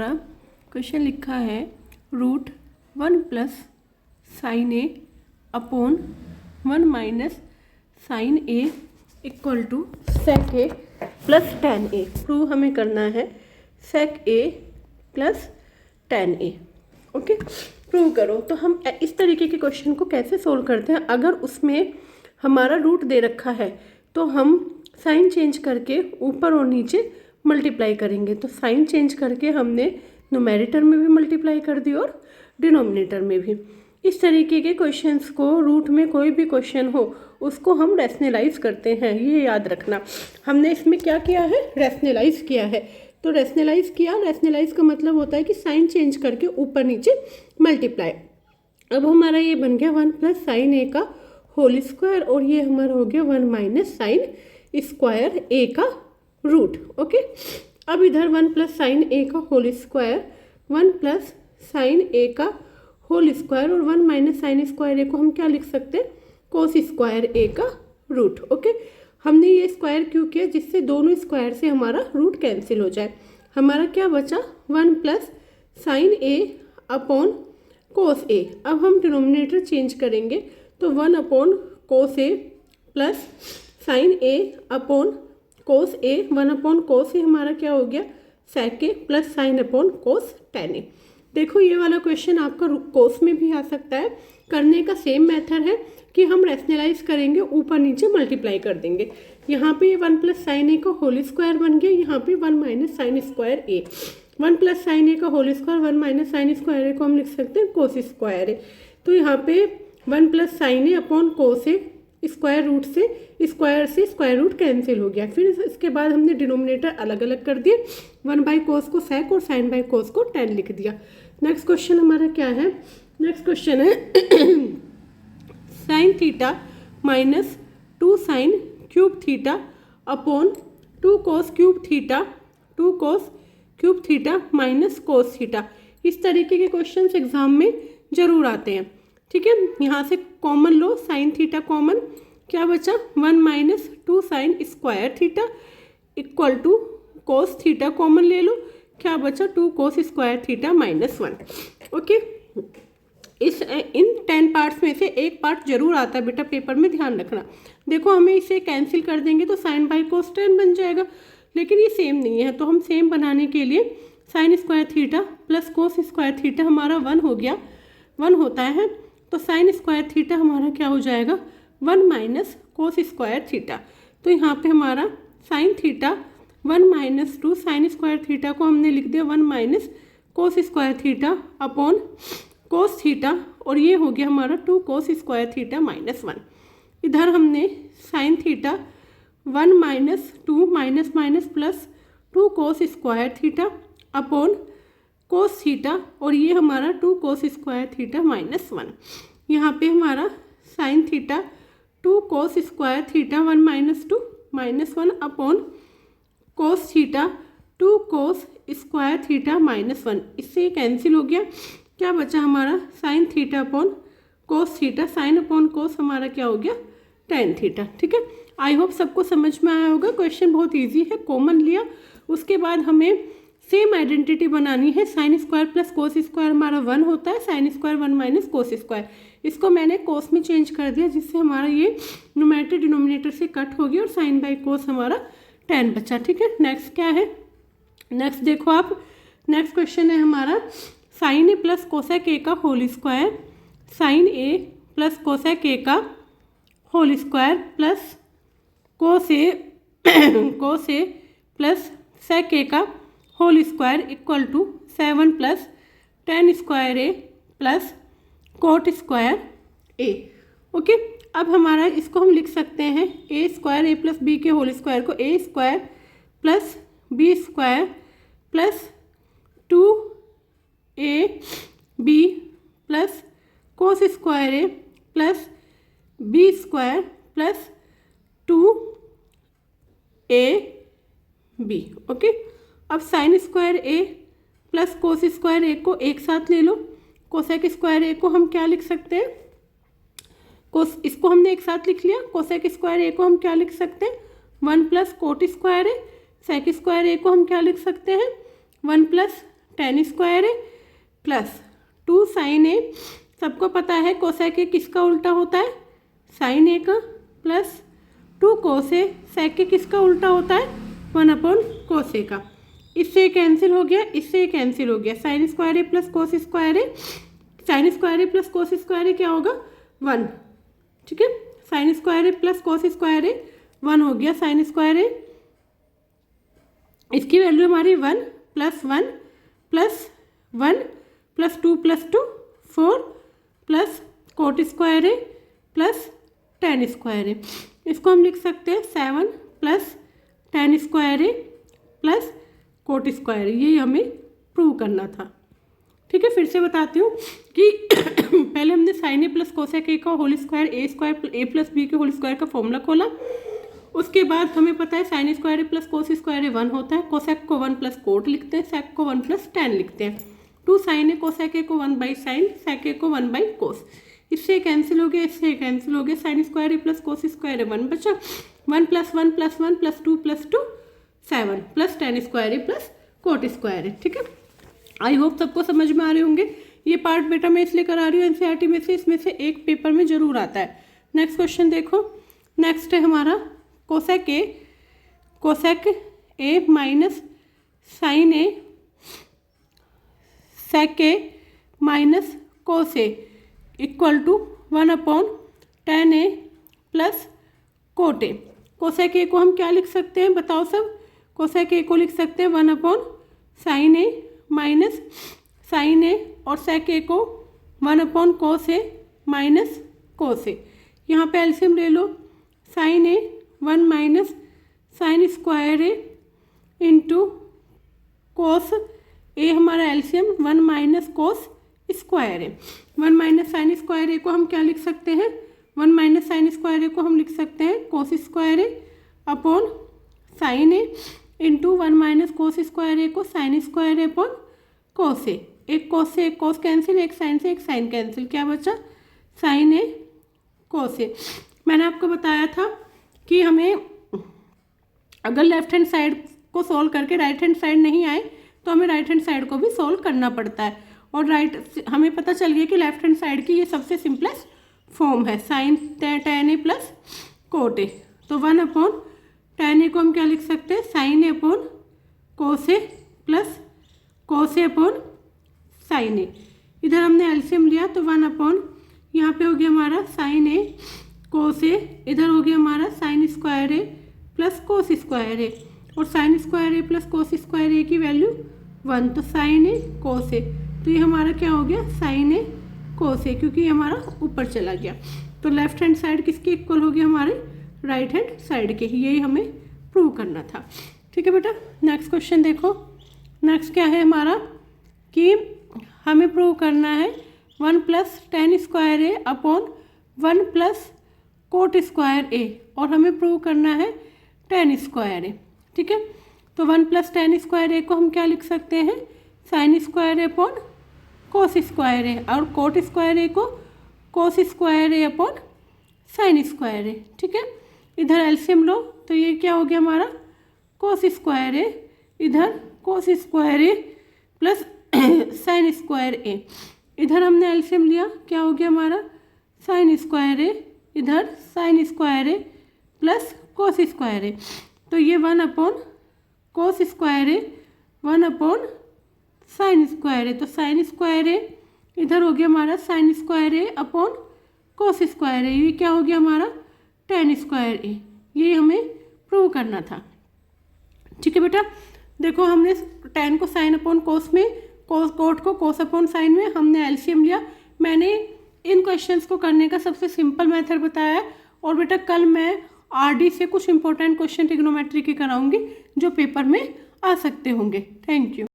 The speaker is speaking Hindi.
क्वेश्चन लिखा है root 1 plus sine A upon 1 minus sine A equal to sec A plus tan A. Prove हमें करना है sec A plus tan A. Okay, prove करो। तो हम इस तरीके के क्वेश्चन को कैसे सोल्व करते हैं, अगर उसमें हमारा रूट दे रखा है तो हम साइन चेंज करके ऊपर और नीचे मल्टीप्लाई करेंगे। तो साइन चेंज करके हमने न्यूमेरेटर में भी मल्टीप्लाई कर दी और डिनोमिनेटर में भी। इस तरीके के क्वेश्चंस को, रूट में कोई भी क्वेश्चन हो उसको हम रैशनलाइज करते हैं, ये याद रखना। हमने इसमें क्या किया है, रैशनलाइज किया है। तो रैशनलाइज किया, रैशनलाइज का मतलब होता है कि साइन चेंज करके ऊपर नीचे मल्टीप्लाई। अब हमारा ये बन गया 1 प्लस साइन ए का होल स्क्वायर और ये हमारा हो गया 1 माइनस साइन स्क्वायर ए का रूट। ओके, अब इधर 1 प्लस साइन ए का whole square, 1 plus sine A का होल स्क्वायर और 1 माइनस साइन स्क्वायर ए को हम क्या लिख सकते हैं, कोस स्क्वायर ए का रूट। ओके, हमने ये स्क्वायर क्यों किया, जिससे दोनों स्क्वायर से हमारा रूट कैंसिल हो जाए। हमारा क्या बचा, 1 plus sine A upon cos A. अब हम डिनोमिनेटर चेंज करेंगे तो 1 upon cos A plus sine A upon cos A. 1 upon cos A हमारा क्या हो गया, sec A plus sine upon cos ten A. देखो ये वाला क्वेश्चन आपका कोस में भी आ सकता है। करने का सेम मेथड है कि हम रैशनलाइज करेंगे, ऊपर नीचे मल्टीप्लाई कर देंगे। यहाँ पे 1 प्लस साइन ए का होल स्क्वायर बन गया, यहाँ पे 1 minus sine square A. 1 plus sine A का whole square, 1 minus sine square A को हम लिख सकते हैं कोस स्क्वायर ए। तो यहाँ पे 1 plus sine A upon cos A, square root से स्क्वायर रूट कैंसिल हो गया। फिर इसके बाद हमने डिनोमिनेटर अलग अलग कर दिए, 1 बाई कोस को सेक और साइन बाई कोस को टेन लिख दिया। नेक्स्ट क्वेश्चन हमारा क्या है, नेक्स्ट क्वेश्चन है sine theta minus 2 sine cube theta upon 2 cos cube theta, 2 cos cube theta minus cos theta. इस तरीके के क्वेश्चंस एग्जाम में जरूर आते हैं। ठीक है, यहाँ से कॉमन लो, साइन थीटा कॉमन, क्या बचा 1 minus 2 sine square theta equal to cos theta common ले लो, क्या बचा 2 cos square theta minus 1। Okay, इन 10 पार्ट्स में से एक पार्ट जरूर आता है बेटा पेपर में, ध्यान रखना। देखो हमें इसे कैंसिल कर देंगे तो साइन बाई कोस टेन बन जाएगा, लेकिन ये सेम नहीं है। तो हम सेम बनाने के लिए sign square theta plus cos square theta हमारा 1 हो गया, 1 होता है। तो साइन स्क्वायर थीटा हमारा क्या हो जाएगा, 1 माइनस कोस स्क्वायर थीटा। तो यहाँ पे हमारा sine theta 1 minus 2 sine square theta को हमने लिख दिया 1 minus cos square theta upon cos theta, और ये हो गया हमारा 2 कोस स्क्वायर थीटा माइनस 1। इधर हमने sine theta 1 minus 2 minus minus plus 2 cos square theta upon cos theta, और ये हमारा 2 कोस स्क्वायर थीटा माइनस 1। यहाँ पे हमारा sine theta 2 cos square theta 1 minus 2 minus 1 upon cos theta 2 cos square theta minus 1। इससे कैंसिल हो गया, क्या बचा हमारा sine theta upon cos theta, sign upon कोस हमारा क्या हो गया टेन थीटा। ठीक है, आई होप सबको समझ में आया होगा। क्वेश्चन बहुत इजी है, कॉमन लिया, उसके बाद हमें सेम आइडेंटिटी बनानी है। Sine square plus cos square हमारा 1 होता है, sine square 1 minus cos square. इसको मैंने कोस में चेंज कर दिया, जिससे हमारा ये न्यूमेरेटर डिनोमिनेटर से कट हो गया और साइन बाई कोस हमारा 10 बचा। ठीक है, नेक्स्ट क्या है, नेक्स्ट देखो आप, नेक्स्ट क्वेश्चन है हमारा sine A plus cosec A का whole square, sine A plus cosec A का whole square plus cos A plus sec A का whole square equal to 7 plus 10 square A plus cot square A. Okay, अब हमारा इसको हम लिख सकते हैं A square A plus B के होल स्क्वायर को A square plus B square plus 2 A B plus cos square A plus B square plus 2 A B. Okay, अब sine square A plus cos square A को एक साथ ले लो, कोसेक स्क्वायर ए को हम क्या लिख सकते हैं, इसको हमने एक साथ लिख लिया। कोसेक स्क्वायर ए को हम क्या लिख सकते हैं, 1 plus cot square A. Sec square A को हम क्या लिख सकते हैं, 1 plus ten square A plus 2 sign ए, सबको पता है कोसेक ए किसका उल्टा होता है, साइन ए का, प्लस 2 कोस ए, सेक ए किसका उल्टा होता है, 1 कोस ए का। इससे कैंसिल हो गया, इससे कैंसिल हो गया, sine square A plus cos square A, sign square A plus cos square ए क्या होगा 1, ठीक है। Sine square A plus cos square A 1 हो गया, साइन स्क्वायर ए, इसकी वैल्यू हमारी 1 plus 1 plus 1 plus 2 4 plus cot square A plus ten square A. इसको हम लिख सकते हैं 7 plus ten square A plus cot square A. ये हमें प्रूव करना था, ठीक है। फिर से बताती हूँ कि पहले हमने sine A plus cosec A का whole square A plus B के होल स्क्वायर का फॉर्मूला खोला। उसके बाद हमें पता है sine square A plus cos square A 1 होता है, कोसेक को 1 प्लस कोट लिखते हैं, सेक को 1 प्लस टेन लिखते हैं। 2 साइन ए कोसेक ए को 1 बाई साइन, सेक ए को 1 बाई कोस। इससे कैंसिल हो गया, इससे कैंसिल हो गया, sine square A plus cos square A 1 बचा, 1 plus 1 plus 1 plus 2 7 plus ten square A plus cot square A, ठीक है। आई होप सबको समझ में आ रहे होंगे। ये पार्ट बेटा मैं इसलिए करा रही हूँ एनसीईआरटी में से, इसमें से एक पेपर में जरूर आता है। नेक्स्ट क्वेश्चन देखो, नेक्स्ट है हमारा cosec A minus sine A sec A minus cos A equal to 1/10 A plus cot A. Cosec A को हम क्या लिख सकते हैं बताओ सब, कोसेक ए को लिख सकते हैं 1/sin ए माइनस साइन ए, और सेक ए को 1/cos ए माइनस कोस ए। यहाँ पे एलसीएम ले लो, sign A 1 minus sine square A into cos A, हमारा LCM 1 minus cos square A. 1 minus sine square A को हम क्या लिख सकते हैं, 1 माइनस साइन स्क्वायर ए को हम लिख सकते हैं कोस square A upon sine A into 1 minus cos square A को साइन स्क्वायर ए अपॉन कोस ए। एक कोस से एक कोस कैंसिल, एक साइन से एक साइन कैंसिल, क्या बचा साइन ए कोस ए। मैंने आपको बताया था कि हमें अगर लेफ्ट हैंड साइड को सॉल्व करके राइट हैंड साइड नहीं आए तो हमें राइट हैंड साइड को भी सॉल्व करना पड़ता है। और हमें पता चल गया कि लेफ्ट हैंड साइड की ये सबसे सिंपलेस्ट फॉर्म है, sine tan A plus cot A. तो 1/10 ए को हम क्या लिख सकते हैं, sine A upon cos A plus cos A upon sine A. इधर हमने एलसीएम लिया तो 1/, यहाँ पे हो गया हमारा साइन ए कोस ए, इधर हो गया हमारा sign square A plus cos square ए, और sign square A plus cos square ए की वैल्यू 1, तो साइन ए कोस ए। तो ये हमारा क्या हो गया, साइन ए कोस ए, क्योंकि ये हमारा ऊपर चला गया। तो लेफ्ट हैंड साइड किसके इक्वल हो गया, हमारे राइट हैंड साइड के। यही हमें प्रूव करना था, ठीक है बेटा। नेक्स्ट क्वेश्चन देखो, नेक्स्ट क्या है हमारा कि हमें प्रूव करना है 1 प्लस टेन स्क्वायर ए अपॉन 1 प्लस कोट स्क्वायर ए, और हमें प्रूव करना है टेन स्क्वायर ए, ठीक है। तो 1 प्लस टेन स्क्वायर ए को हम क्या लिख सकते हैं, साइन स्क्वायर ए अपॉन कोस स्क्वायर ए, और कोट स्क्वायर ए को कोस square A upon sign square A, ठीक है। इधर एलसीएम लो तो ये क्या हो गया हमारा कोस स्क्वायर ए, इधर कोस square A plus sign square ए। इधर हमने एलसीएम लिया, क्या हो गया हमारा साइन स्क्वायर ए, इधर sign square A plus cos square ए। तो ये 1/cos स्क्वायर ए 1/sin स्क्वायर ए, तो साइन स्क्वायर ए इधर हो गया हमारा sign square A upon cos square A, ये क्या हो गया हमारा टेन स्क्वायर ए। ये हमें प्रूव करना था, ठीक है बेटा। देखो हमने टेन को साइन अपॉन कोस में, कोट को कोस अपॉन साइन में हमने एलसीएम लिया। मैंने इन क्वेश्चंस को करने का सबसे सिंपल मेथड बताया है, और बेटा कल मैं आरडी से कुछ इंपॉर्टेंट क्वेश्चन ट्रिग्नोमेट्री के कराऊंगी जो पेपर में आ सकते होंगे। Thank you.